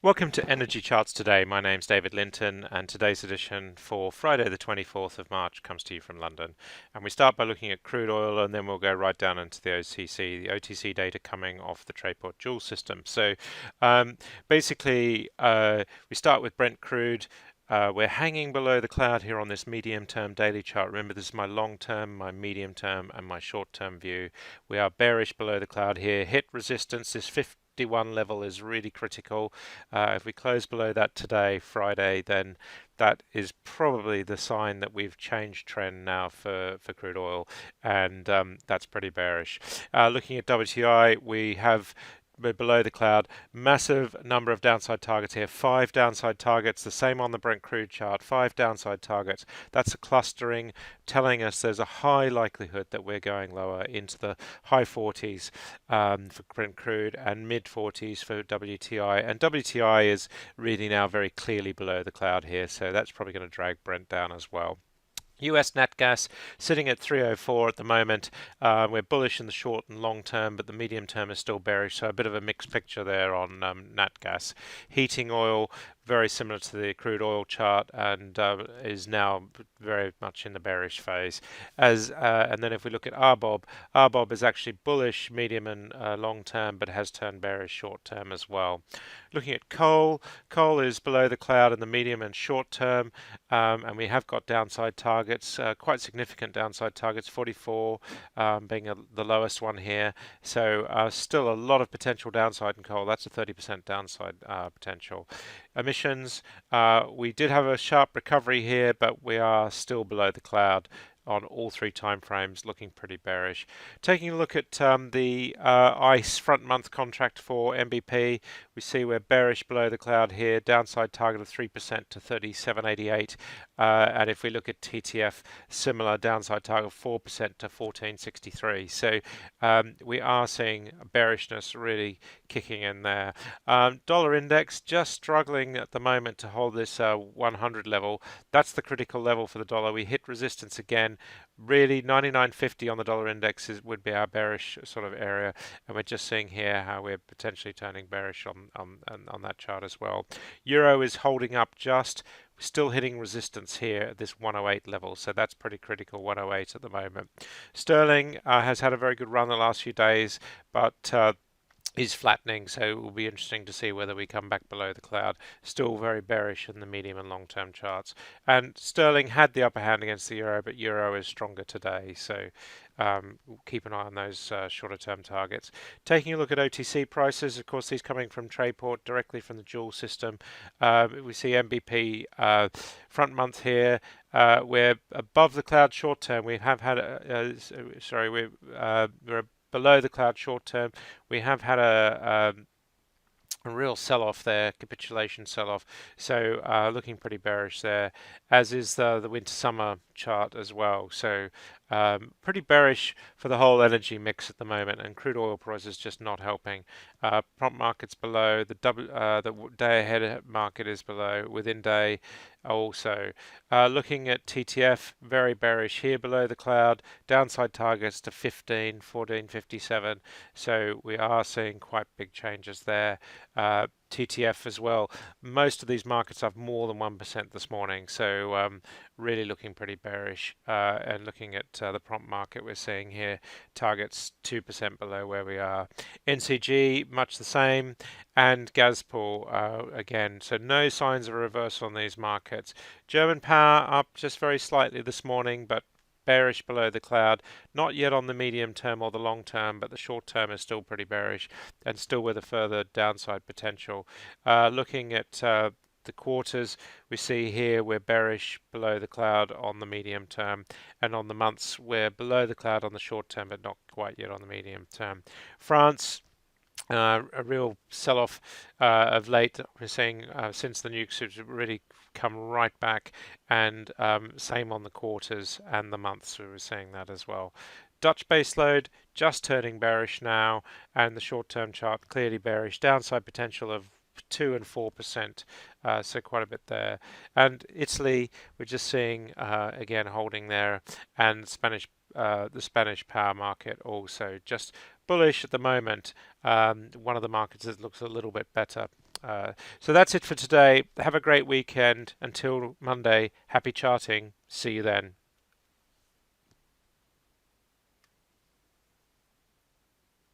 Welcome to Energy Charts Today. My name's David Linton, and today's edition for Friday, the 24th of March, comes to you from London. And we start by looking at crude oil, and then we'll go right down into the OTC data coming off the Trayport Joule system. So basically, we start with Brent crude. We're hanging below the cloud here on this medium-term daily chart. Remember, this is my long-term, my medium-term, and my short-term view. We are bearish below the cloud here. Hit resistance. This 51 level is really critical. If we close below that today, Friday, then that is probably the sign that we've changed trend now for crude oil, and that's pretty bearish. Looking at WTI, we're below the cloud. Massive number of downside targets here. 5 downside targets, the same on the Brent crude chart. 5 downside targets. That's a clustering, telling us there's a high likelihood that we're going lower into the high 40s for Brent crude and mid 40s for WTI. And WTI is really now very clearly below the cloud here, so that's probably going to drag Brent down as well. US nat gas sitting at 304 at the moment. We're bullish in the short and long term, but the medium term is still bearish, so a bit of a mixed picture there on nat gas. Heating oil, very similar to the crude oil chart, and is now very much in the bearish phase. And then if we look at RBOB is actually bullish medium and long term, but has turned bearish short term as well. Looking at coal is below the cloud in the medium and short term, and we have got downside targets, quite significant downside targets, 44 being the lowest one here. So still a lot of potential downside in coal. That's a 30% downside potential. Emissions, we did have a sharp recovery here, but we are still below the cloud on all 3 time frames, looking pretty bearish. Taking a look at the ICE front month contract for MBP, we see we're bearish below the cloud here, downside target of 3% to 37.88, and if we look at TTF, similar downside target of 4% to 14.63. So we are seeing bearishness really kicking in there. Dollar index just struggling at the moment to hold this 100 level. That's the critical level for the dollar. We hit resistance again. Really, 99.50 on the dollar index would be our bearish sort of area, and we're just seeing here how we're potentially turning bearish on that chart as well. Euro is holding up just. Still hitting resistance here at this 108 level, so that's pretty critical, 108 at the moment. Sterling has had a very good run the last few days, but is flattening, so it will be interesting to see whether we come back below the cloud. Still very bearish in the medium and long term charts. And sterling had the upper hand against the euro, but euro is stronger today, so keep an eye on those shorter term targets. Taking a look at OTC prices, of course, these coming from Trayport directly from the Joule system. We see MBP front month here. We're above the cloud short term. We have had we're below the cloud short term. We have had a real sell-off there, capitulation sell-off. So looking pretty bearish there, as is the winter-summer chart as well. So pretty bearish for the whole energy mix at the moment, and crude oil prices just not helping. Prompt market's below, the day-ahead market is below, within day also. Looking at TTF, very bearish here below the cloud, downside targets to 15, 14.57, so we are seeing quite big changes there. TTF as well. Most of these markets have more than 1% this morning, so really looking pretty bearish. And looking at the prompt market, we're seeing here targets 2% below where we are. NCG, much the same, and Gazprom again. So no signs of a reversal on these markets. German power up just very slightly this morning, but bearish below the cloud, not yet on the medium term or the long term, but the short term is still pretty bearish and still with a further downside potential. Looking at the quarters, we see here we're bearish below the cloud on the medium term, and on the months we're below the cloud on the short term, but not quite yet on the medium term. France, a real sell-off of late. We're seeing since the nukes have really come right back, and same on the quarters and the months. We were seeing that as well. Dutch baseload just turning bearish now, and the short-term chart clearly bearish. Downside potential of 2 and 4%, so quite a bit there. And Italy, we're just seeing again holding there, and the Spanish power market also just bullish at the moment. One of the markets that looks a little bit better So that's it for today. Have a great weekend. Until Monday, happy charting. See you then.